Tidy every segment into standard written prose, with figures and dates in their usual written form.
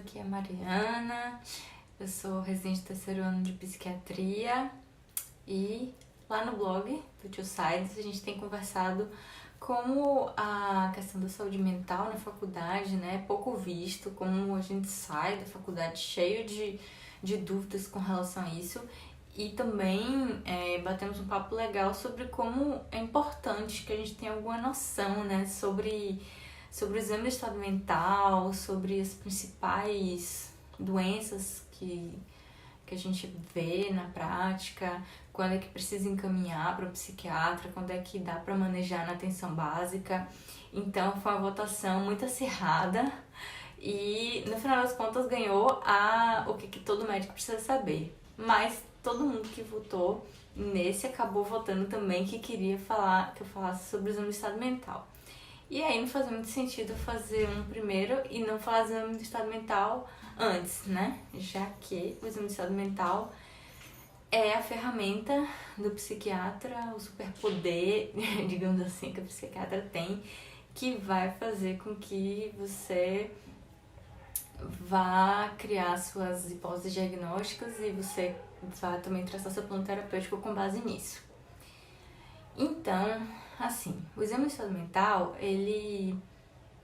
aqui é a Mariana, eu sou residente do terceiro ano de psiquiatria e lá no blog do Two Sides a gente tem conversado como a questão da saúde mental na faculdade, né, é pouco visto, como a gente sai da faculdade cheio de dúvidas com relação a isso. E também batemos um papo legal sobre como é importante que a gente tenha alguma noção, né, sobre o exame do estado mental, sobre as principais doenças que a gente vê na prática, quando é que precisa encaminhar para o psiquiatra, quando é que dá para manejar na atenção básica. Então foi uma votação muito acirrada e no final das contas ganhou o que todo médico precisa saber. Mas todo mundo que votou nesse acabou votando também que queria que eu falasse sobre o exame do estado mental. E aí não fazia muito sentido fazer um primeiro e não falar do exame do estado mental antes, né? Já que o exame do estado mental é a ferramenta do psiquiatra, o superpoder, digamos assim, que o psiquiatra tem, que vai fazer com que você vá criar suas hipóteses diagnósticas e você vai também traçar seu plano terapêutico com base nisso. Então, assim, o exame de estado mental, ele,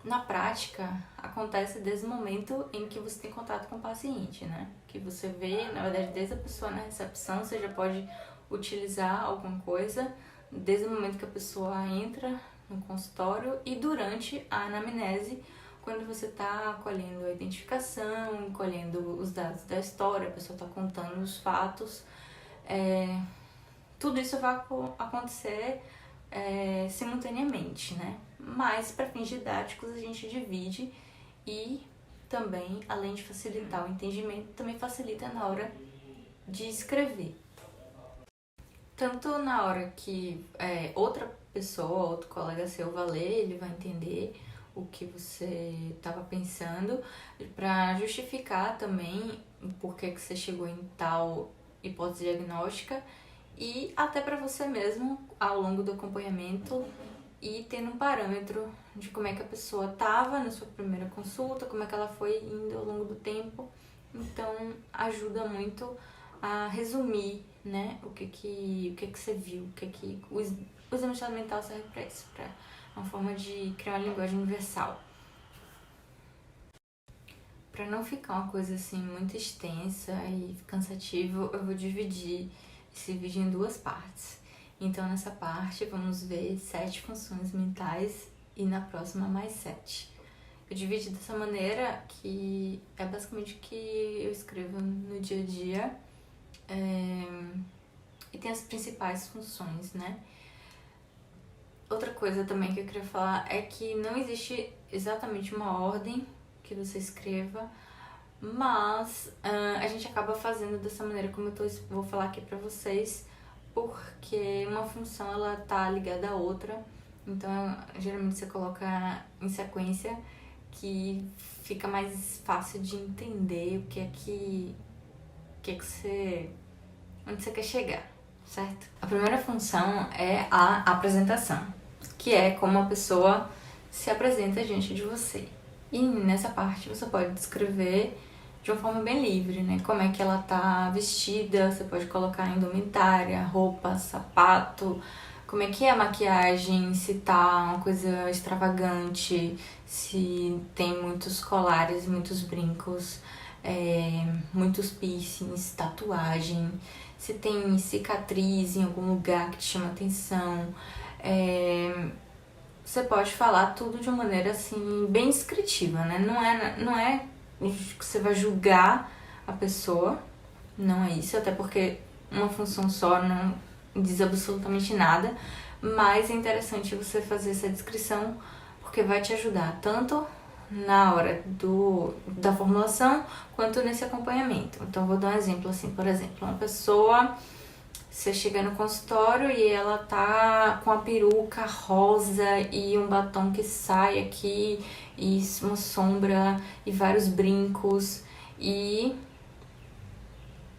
na prática, acontece desde o momento em que você tem contato com o paciente, né? Que você vê, na verdade, desde a pessoa na recepção, você já pode utilizar alguma coisa, desde o momento que a pessoa entra no consultório e durante a anamnese, quando você está colhendo a identificação, colhendo os dados da história, a pessoa está contando os fatos, tudo isso vai acontecer simultaneamente, né? Mas, para fins didáticos, a gente divide e também, além de facilitar o entendimento, também facilita na hora de escrever. Tanto na hora que outra pessoa, outro colega seu vai ler, ele vai entender o que você estava pensando, para justificar também por que você chegou em tal hipótese diagnóstica e até para você mesmo, ao longo do acompanhamento, e tendo um parâmetro de como é que a pessoa estava na sua primeira consulta, como é que ela foi indo ao longo do tempo. Então, ajuda muito a resumir, né, o que você viu, o exame de estado mental serve para isso, para uma forma de criar uma linguagem universal. Para não ficar uma coisa assim muito extensa e cansativo, eu vou dividir esse vídeo em duas partes. Então, nessa parte, vamos ver 7 funções mentais e na próxima mais 7. Eu dividi dessa maneira que é basicamente o que eu escrevo no dia a dia e tem as principais funções, né? Outra coisa também que eu queria falar é que não existe exatamente uma ordem que você escreva, mas a gente acaba fazendo dessa maneira como vou falar aqui pra vocês, porque uma função ela tá ligada à outra, então geralmente você coloca em sequência que fica mais fácil de entender onde você quer chegar, certo? A primeira função é a apresentação, que é como a pessoa se apresenta diante de você. E nessa parte você pode descrever de uma forma bem livre, né? Como é que ela tá vestida, você pode colocar indumentária, roupa, sapato, como é que é a maquiagem, se tá uma coisa extravagante, se tem muitos colares, muitos brincos, muitos piercings, tatuagem, se tem cicatriz em algum lugar que te chama atenção. Você pode falar tudo de uma maneira assim bem descritiva, né? Não é que você vai julgar a pessoa, não é isso, até porque uma função só não diz absolutamente nada, mas é interessante você fazer essa descrição porque vai te ajudar tanto na hora da formulação quanto nesse acompanhamento. Então vou dar um exemplo assim, por exemplo, uma pessoa, você chega no consultório e ela tá com a peruca rosa e um batom que sai aqui, e uma sombra e vários brincos, e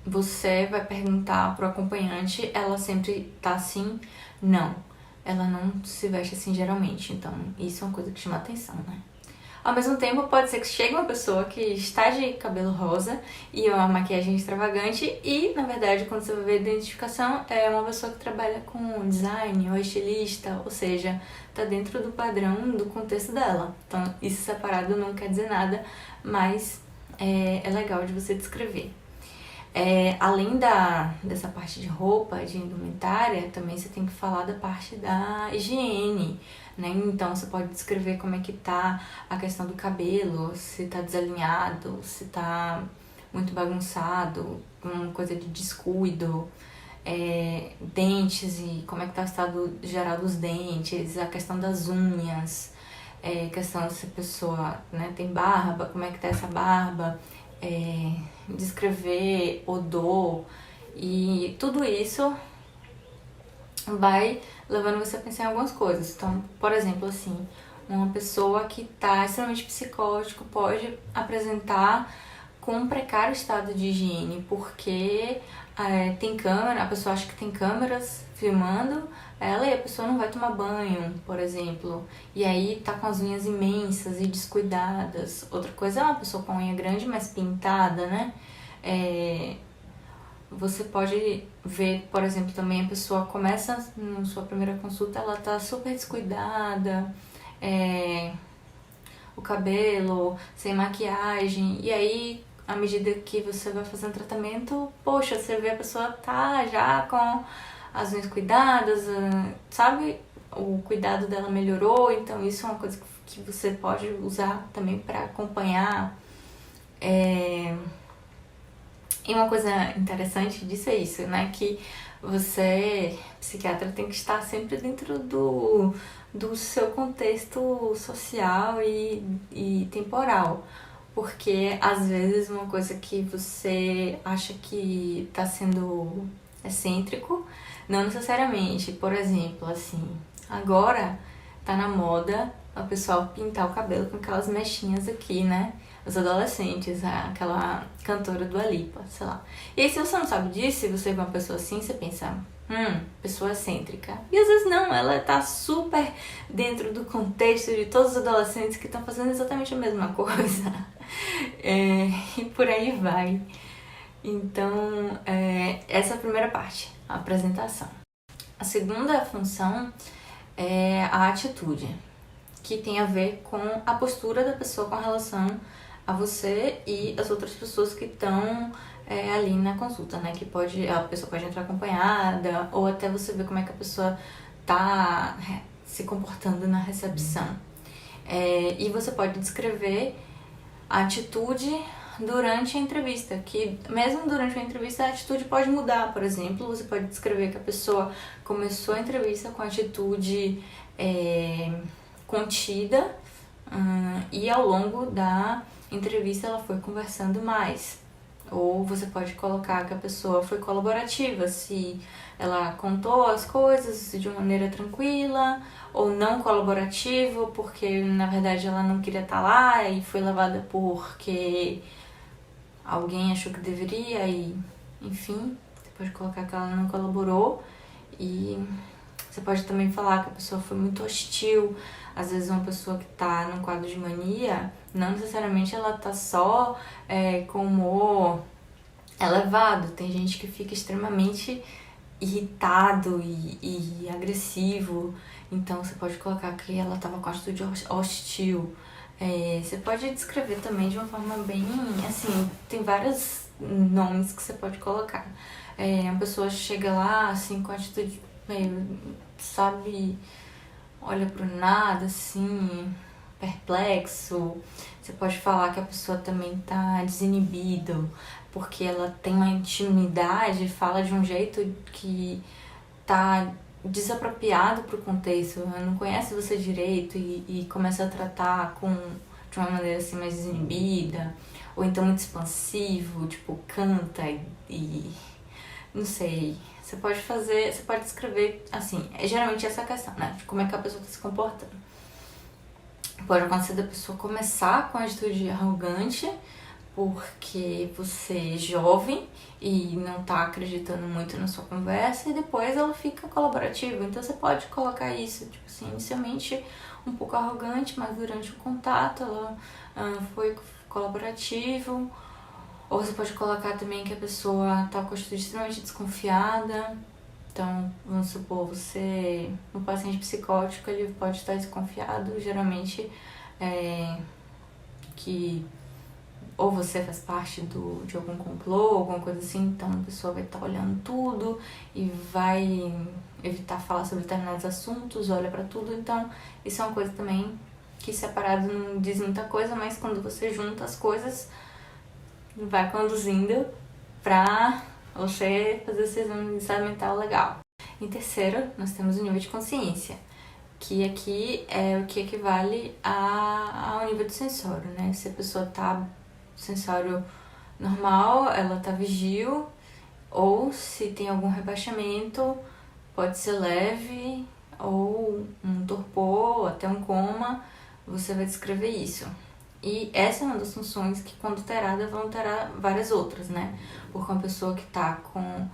você vai perguntar pro acompanhante, ela sempre tá assim? Não, ela não se veste assim geralmente, então isso é uma coisa que chama atenção, né? Ao mesmo tempo, pode ser que chegue uma pessoa que está de cabelo rosa e uma maquiagem extravagante e, na verdade, quando você vai ver a identificação, é uma pessoa que trabalha com design ou estilista, ou seja, tá dentro do padrão, do contexto dela. Então, isso separado não quer dizer nada, mas é legal de você descrever. Além dessa parte de roupa, de indumentária, também você tem que falar da parte da higiene, né? Então você pode descrever como é que tá a questão do cabelo, se tá desalinhado, se tá muito bagunçado, uma coisa de descuido, dentes e como é que tá o estado geral dos dentes, a questão das unhas, questão se a pessoa, né, tem barba, como é que tá essa barba, descrever odor e tudo isso vai levando você a pensar em algumas coisas. Então, por exemplo, assim, uma pessoa que está extremamente psicótico pode apresentar com um precário estado de higiene, porque tem câmera, a pessoa acha que tem câmeras filmando ela e a pessoa não vai tomar banho, por exemplo, e aí tá com as unhas imensas e descuidadas. Outra coisa é uma pessoa com a unha grande, mas pintada, né? Você pode ver, por exemplo, também a pessoa começa na sua primeira consulta, ela tá super descuidada, o cabelo, sem maquiagem, e aí, à medida que você vai fazendo tratamento, poxa, você vê a pessoa tá já com as unhas cuidadas, sabe? O cuidado dela melhorou, então isso é uma coisa que você pode usar também para acompanhar. E uma coisa interessante disso é isso, né? Que você, psiquiatra, tem que estar sempre dentro do seu contexto social e temporal. Porque, às vezes, uma coisa que você acha que tá sendo excêntrico, não necessariamente. Por exemplo, assim, agora tá na moda o pessoal pintar o cabelo com aquelas mechinhas aqui, né? Os adolescentes, aquela cantora Dua Lipa, sei lá. E aí, se você não sabe disso, se você vê uma pessoa assim, você pensa, pessoa excêntrica. E às vezes não, ela tá super dentro do contexto de todos os adolescentes que estão fazendo exatamente a mesma coisa. E por aí vai. Então, essa é a primeira parte, a apresentação. A segunda função é a atitude, que tem a ver com a postura da pessoa com relação a você e as outras pessoas que estão ali na consulta, né? A pessoa pode entrar acompanhada, ou até você ver como é que a pessoa tá se comportando na recepção. E você pode descrever a atitude durante a entrevista, que mesmo durante a entrevista a atitude pode mudar. Por exemplo, você pode descrever que a pessoa começou a entrevista com atitude contida, e ao longo da entrevista ela foi conversando mais. Ou você pode colocar que a pessoa foi colaborativa, se ela contou as coisas de uma maneira tranquila, ou não colaborativa, porque na verdade ela não queria estar lá e foi levada porque alguém achou que deveria, e enfim, você pode colocar que ela não colaborou. E você pode também falar que a pessoa foi muito hostil. Às vezes uma pessoa que tá num quadro de mania, não necessariamente ela tá só com humor elevado. Tem gente que fica extremamente irritado e agressivo. Então você pode colocar que ela tava com atitude hostil. Você pode descrever também de uma forma bem, assim, tem vários nomes que você pode colocar. A pessoa chega lá, assim, com atitude meio, sabe, olha pro nada, assim, perplexo. Você pode falar que a pessoa também tá desinibida, porque ela tem uma intimidade, fala de um jeito que tá desapropriado pro contexto, não conhece você direito e começa a tratar de uma maneira assim mais desinibida, ou então muito expansivo, tipo, canta e não sei. Você pode descrever assim, geralmente essa questão, né, de como é que a pessoa tá se comportando. Pode acontecer da pessoa começar com a atitude arrogante, porque você é jovem e não tá acreditando muito na sua conversa, e depois ela fica colaborativa. Então você pode colocar isso, tipo assim, inicialmente um pouco arrogante, mas durante o contato ela foi colaborativo. Ou você pode colocar também que a pessoa tá com a atitude extremamente desconfiada. Então, vamos supor, você, um paciente psicótico, ele pode estar desconfiado, geralmente que ou você faz parte de algum complô, alguma coisa assim, então a pessoa vai estar olhando tudo e vai evitar falar sobre determinados assuntos, olha pra tudo. Então, isso é uma coisa também que separado não diz muita coisa, mas quando você junta as coisas, vai conduzindo pra você fazer esse exame de saúde mental legal. Em terceiro, nós temos o nível de consciência, que aqui é o que equivale ao nível de sensório, né? Se a pessoa tá sensório normal, ela tá vigil, ou se tem algum rebaixamento, pode ser leve, ou um torpor, ou até um coma, você vai descrever isso. E essa é uma das funções que, quando alterada, vão ter várias outras, né? Porque uma pessoa que tá com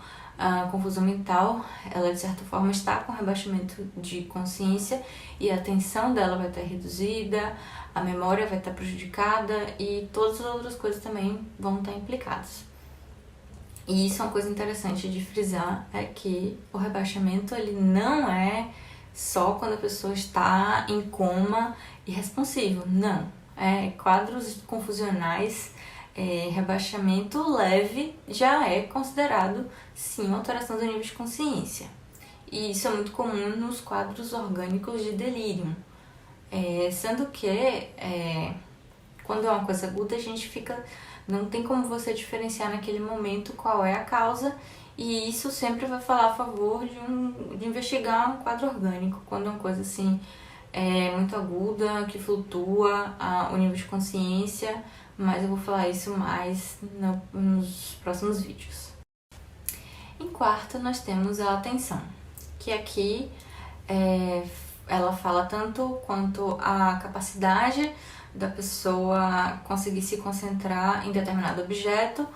confusão mental, ela de certa forma está com rebaixamento de consciência e a atenção dela vai estar reduzida, a memória vai estar prejudicada e todas as outras coisas também vão estar implicadas. E isso é uma coisa interessante de frisar, é que o rebaixamento ele não é só quando a pessoa está em coma irresponsivo, não. Quadros confusionais, rebaixamento leve já é considerado, sim, uma alteração do nível de consciência. E isso é muito comum nos quadros orgânicos de delírio. Sendo que, quando é uma coisa aguda, a gente não tem como você diferenciar naquele momento qual é a causa, e isso sempre vai falar a favor de investigar um quadro orgânico, quando é uma coisa assim muito aguda, que flutua o nível de consciência, mas eu vou falar isso mais nos próximos vídeos. Em quarto, nós temos a atenção, que aqui ela fala tanto quanto a capacidade da pessoa conseguir se concentrar em determinado objeto,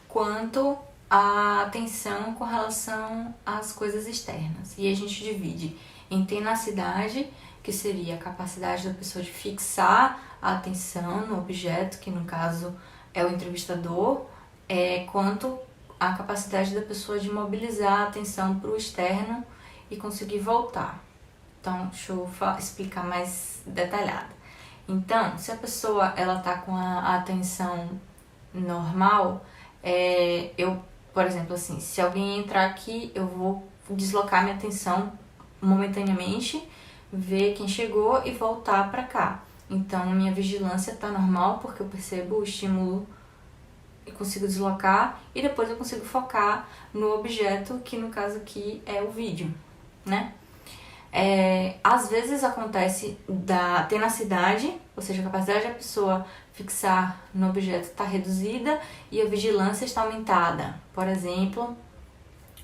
quanto a atenção com relação às coisas externas. E a gente divide em tenacidade, que seria a capacidade da pessoa de fixar a atenção no objeto, que no caso é o entrevistador, quanto a capacidade da pessoa de mobilizar a atenção para o externo e conseguir voltar. Então, deixa eu explicar mais detalhado. Então, se a pessoa ela tá com a atenção normal, por exemplo, assim, se alguém entrar aqui, eu vou deslocar minha atenção momentaneamente, ver quem chegou e voltar para cá. Então, minha vigilância tá normal, porque eu percebo o estímulo e consigo deslocar, e depois eu consigo focar no objeto, que no caso aqui é o vídeo, né? Às vezes acontece da tenacidade, ou seja, a capacidade da pessoa fixar no objeto está reduzida e a vigilância está aumentada. Por exemplo,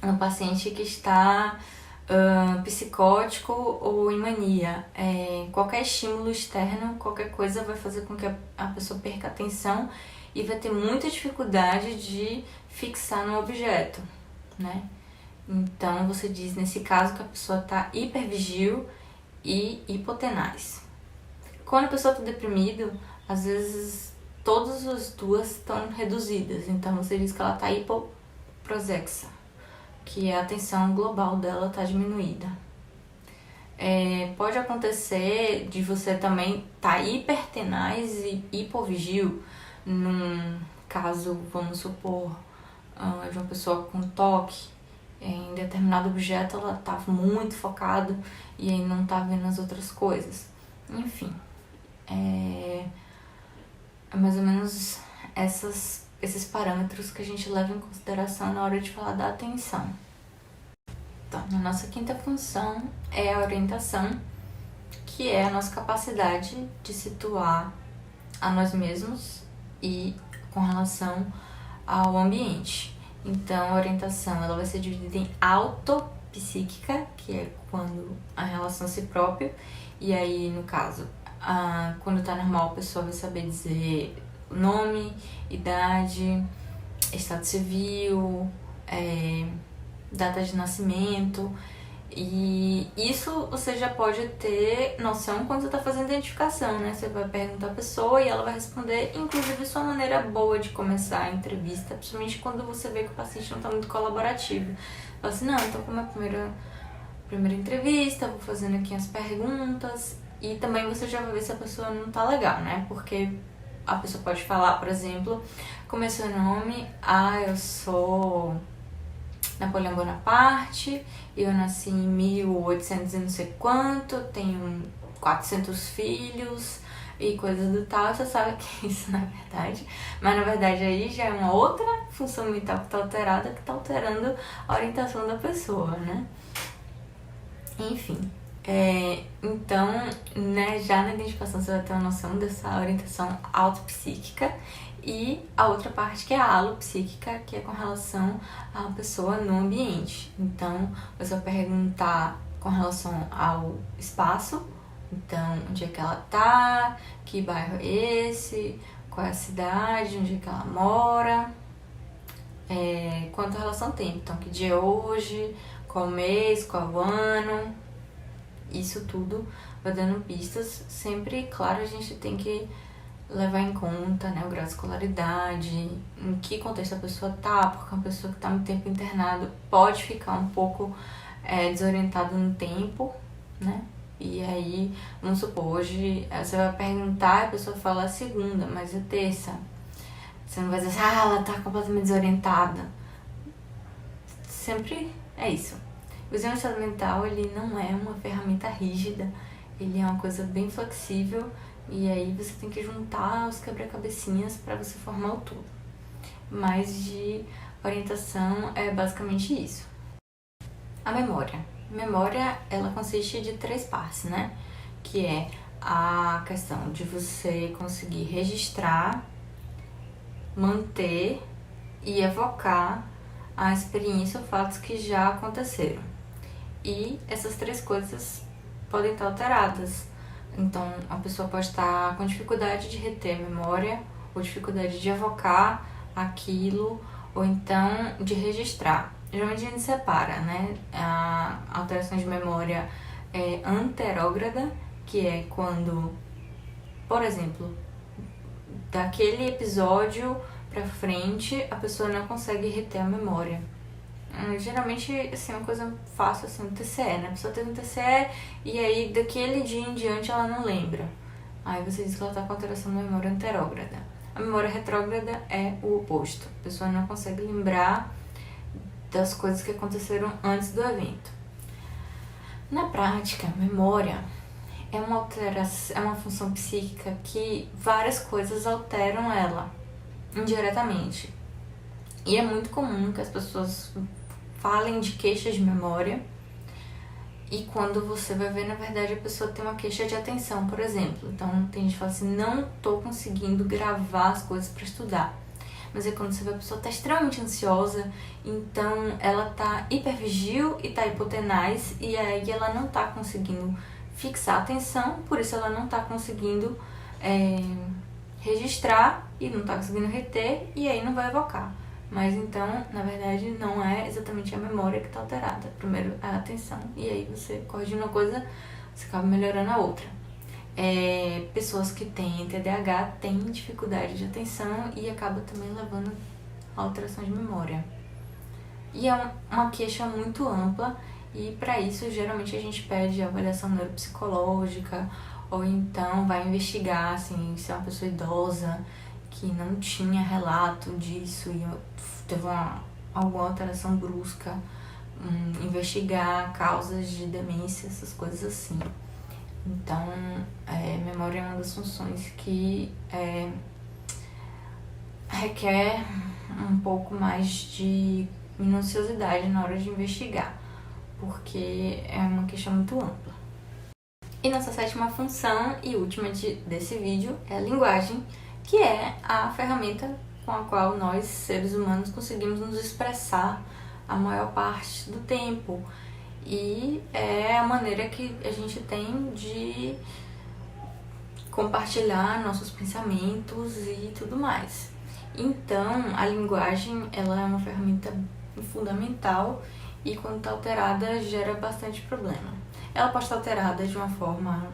um paciente que está psicótico ou em mania. Qualquer estímulo externo, qualquer coisa vai fazer com que a pessoa perca a atenção e vai ter muita dificuldade de fixar no objeto, né? Então, você diz nesse caso que a pessoa está hipervigil e hipotenaz. Quando a pessoa está deprimida, às vezes todas as duas estão reduzidas. Então, você diz que ela está hipoprosexa, que a atenção global dela está diminuída. Pode acontecer de você também estar hipertenaz e hipovigil, num caso, vamos supor, de uma pessoa com toque. Em determinado objeto ela tá muito focada e aí não tá vendo as outras coisas. Enfim, é mais ou menos esses parâmetros que a gente leva em consideração na hora de falar da atenção. Então, a nossa quinta função é a orientação, que é a nossa capacidade de situar a nós mesmos e com relação ao ambiente. Então, a orientação ela vai ser dividida em autopsíquica, que é quando a relação a si próprio, e aí, no caso, quando tá normal, a pessoa vai saber dizer nome, idade, estado civil, data de nascimento. E isso você já pode ter noção quando você está fazendo identificação, né? Você vai perguntar a pessoa e ela vai responder, inclusive sua maneira boa de começar a entrevista, principalmente quando você vê que o paciente não está muito colaborativo. Fala assim, não, então como é a primeira entrevista, vou fazendo aqui as perguntas, e também você já vai ver se a pessoa não tá legal, né? Porque a pessoa pode falar, por exemplo, como é seu nome? Eu sou Napoleão Bonaparte, eu nasci em 1800 e não sei quanto, tenho 400 filhos e coisas do tal. Você sabe que é isso, na verdade. Mas na verdade aí já é uma outra função mental que está alterada, que está alterando a orientação da pessoa, né? Enfim, então, né, já na identificação você vai ter uma noção dessa orientação autopsíquica. E a outra parte que é a alopsíquica, que é com relação à pessoa no ambiente. Então, você vai perguntar com relação ao espaço, então, onde é que ela tá, que bairro é esse, qual é a cidade, onde é que ela mora, quanto à relação ao tempo, então, que dia é hoje, qual mês, qual ano, isso tudo vai dando pistas. Sempre, claro, a gente tem que levar em conta, né, o grau de escolaridade, em que contexto a pessoa tá, porque uma pessoa que tá muito tempo internado pode ficar um pouco desorientada no tempo, né? E aí, vamos supor, hoje você vai perguntar e a pessoa fala segunda, mas é terça. Você não vai dizer assim, ela tá completamente desorientada. Sempre é isso. O exame de estado mental, ele não é uma ferramenta rígida, ele é uma coisa bem flexível. E aí você tem que juntar os quebra-cabecinhas para você formar o todo. Mas de orientação é basicamente isso. A memória. Memória, ela consiste de 3 partes, né? Que é a questão de você conseguir registrar, manter e evocar a experiência ou fatos que já aconteceram. E essas 3 coisas podem estar alteradas. Então, a pessoa pode estar com dificuldade de reter a memória, ou dificuldade de evocar aquilo, ou então de registrar. Geralmente a gente separa, né? A alteração de memória é anterógrada, que é quando, por exemplo, daquele episódio pra frente, a pessoa não consegue reter a memória. Geralmente, assim, uma coisa fácil, assim, um TCE, né? A pessoa teve um TCE e aí daquele dia em diante ela não lembra. Aí você diz que ela tá com alteração da memória anterógrada. A memória retrógrada é o oposto. A pessoa não consegue lembrar das coisas que aconteceram antes do evento. Na prática, memória é uma função psíquica que várias coisas alteram ela indiretamente. E é muito comum que as pessoas falem de queixas de memória, e quando você vai ver, na verdade, a pessoa tem uma queixa de atenção, por exemplo. Então, tem gente que fala assim, não tô conseguindo gravar as coisas para estudar. Mas é quando você vê a pessoa tá extremamente ansiosa, então ela tá hipervigil e tá hipotenaz, e aí ela não tá conseguindo fixar a atenção, por isso ela não tá conseguindo registrar e não tá conseguindo reter, e aí não vai evocar. Mas então, na verdade, não é exatamente a memória que está alterada. Primeiro é a atenção, e aí você corrige uma coisa, você acaba melhorando a outra. Pessoas que têm TDAH têm dificuldade de atenção e acaba também levando a alteração de memória. E é uma queixa muito ampla, e para isso geralmente a gente pede avaliação neuropsicológica, ou então vai investigar assim, se é uma pessoa idosa que não tinha relato disso e teve alguma alteração brusca, investigar causas de demência, essas coisas assim. Então, memória é uma das funções que requer um pouco mais de minuciosidade na hora de investigar, porque é uma questão muito ampla. E nossa 7ª função e última desse vídeo é a linguagem, que é a ferramenta com a qual nós, seres humanos, conseguimos nos expressar a maior parte do tempo. E é a maneira que a gente tem de compartilhar nossos pensamentos e tudo mais. Então, a linguagem, ela é uma ferramenta fundamental e quando está alterada gera bastante problema. Ela pode estar alterada de uma forma,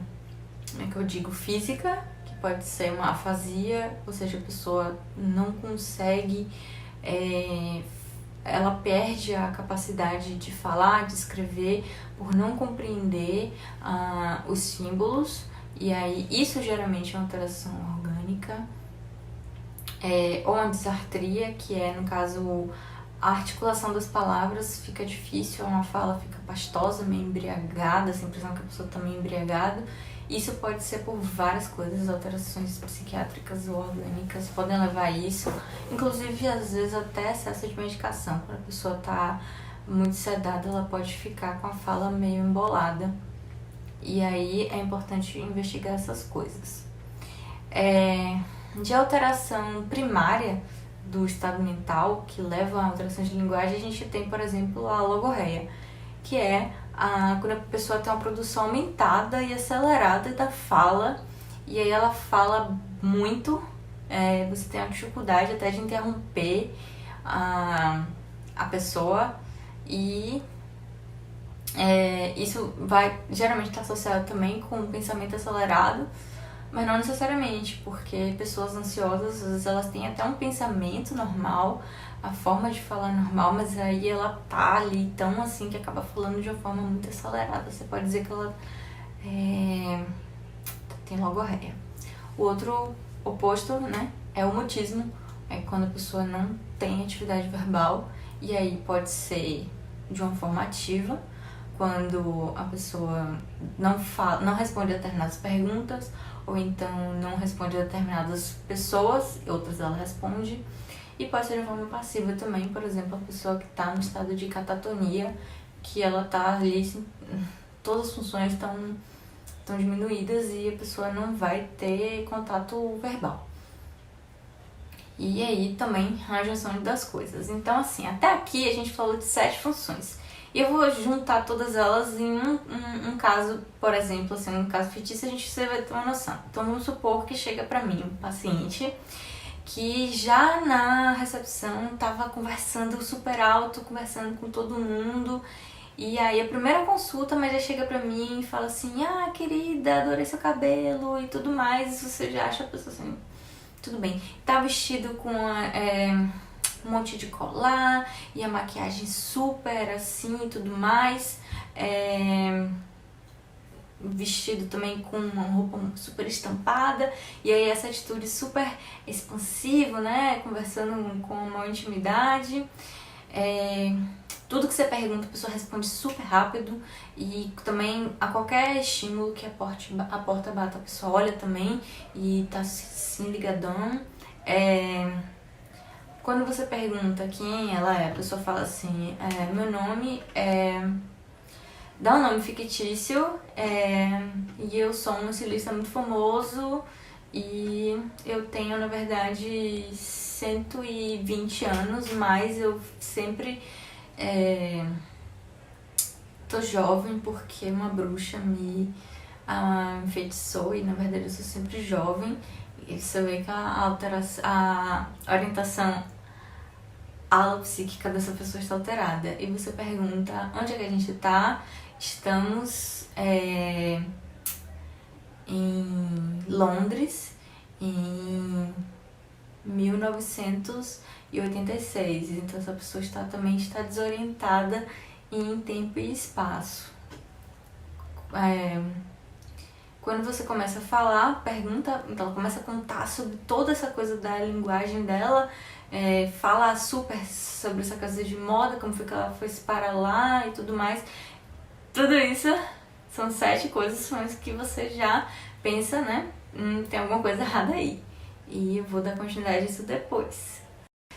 como é que eu digo, física, que pode ser uma afasia, ou seja, a pessoa não consegue, ela perde a capacidade de falar, de escrever, por não compreender os símbolos, e aí isso geralmente é uma alteração orgânica, ou uma disartria, que é, no caso, a articulação das palavras fica difícil, uma fala fica pastosa, meio embriagada, sem impressão que a pessoa está meio embriagada. Isso pode ser por várias coisas, alterações psiquiátricas ou orgânicas podem levar a isso, inclusive às vezes até excesso de medicação. Quando a pessoa está muito sedada, ela pode ficar com a fala meio embolada, e aí é importante investigar essas coisas. De alteração primária do estado mental, que leva a alterações de linguagem, a gente tem, por exemplo, a logorreia, que é quando a pessoa tem uma produção aumentada e acelerada da fala, e aí ela fala muito, você tem a dificuldade até de interromper a pessoa, e isso vai geralmente estar associado também com o pensamento acelerado, mas não necessariamente, porque pessoas ansiosas, às vezes elas têm até um pensamento normal, a forma de falar normal, mas aí ela tá ali tão assim que acaba falando de uma forma muito acelerada. Você pode dizer que ela tem logorreia. O outro oposto, né, é o mutismo, é quando a pessoa não tem atividade verbal, e aí pode ser de uma forma ativa, quando a pessoa não responde a determinadas perguntas, ou então não responde a determinadas pessoas, outras ela responde. E pode ser de forma passiva também, por exemplo, a pessoa que está no estado de catatonia, que ela está ali, todas as funções estão diminuídas e a pessoa não vai ter contato verbal. E aí também a junção das coisas. Então, assim, até aqui a gente falou de 7 funções. E eu vou juntar todas elas em um caso, por exemplo, assim, um caso fictício, você vai ter uma noção. Então, vamos supor que chega pra mim um paciente que já na recepção estava conversando super alto, conversando com todo mundo, e aí a primeira consulta, mas já chega pra mim e fala assim, querida, adorei seu cabelo e tudo mais, e você já acha a pessoa assim, tudo bem, tá vestido com um monte de colar e a maquiagem super assim e tudo mais, vestido também com uma roupa super estampada, e aí essa atitude super expansiva, né, conversando com uma intimidade, tudo que você pergunta a pessoa responde super rápido, e também a qualquer estímulo que a porta bata, a pessoa olha também e tá assim ligadão. Quando você pergunta quem ela é, a pessoa fala assim, meu nome dá um nome fictício, e eu sou um estilista muito famoso, e eu tenho, na verdade, 120 anos, mas eu sempre tô jovem porque uma bruxa me enfeitiçou, e na verdade eu sou sempre jovem. E você vê que a orientação alopsíquica dessa pessoa está alterada. E você pergunta onde é que a gente está. Estamos em Londres em 1986. Então essa pessoa também está desorientada em tempo e espaço. Quando você começa a falar, pergunta, então ela começa a contar sobre toda essa coisa da linguagem dela, fala super sobre essa coisa de moda, como foi que ela foi se parar lá e tudo mais. Tudo isso são 7 coisas que você já pensa, né? Tem alguma coisa errada aí. E eu vou dar continuidade a isso depois.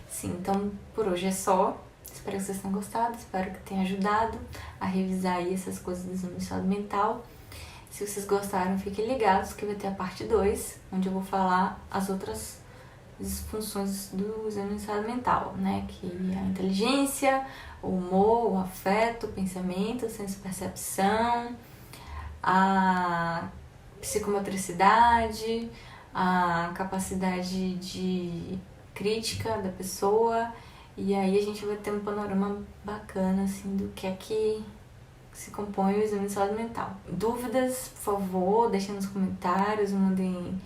Sim, então por hoje é só. Espero que vocês tenham gostado, espero que tenha ajudado a revisar aí essas coisas do exame de saúde mental. Se vocês gostaram, fiquem ligados que vai ter a parte 2, onde eu vou falar as outras funções do exame de saúde mental, né? Que é a inteligência, o humor, o afeto, o pensamento, a senso-percepção, psicomotricidade, a capacidade de crítica da pessoa, e aí a gente vai ter um panorama bacana assim do que é que se compõe o exame de saúde mental. Dúvidas, por favor, deixem nos comentários, mandem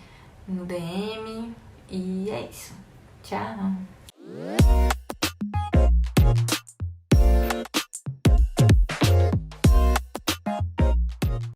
no DM, e é isso. Tchau!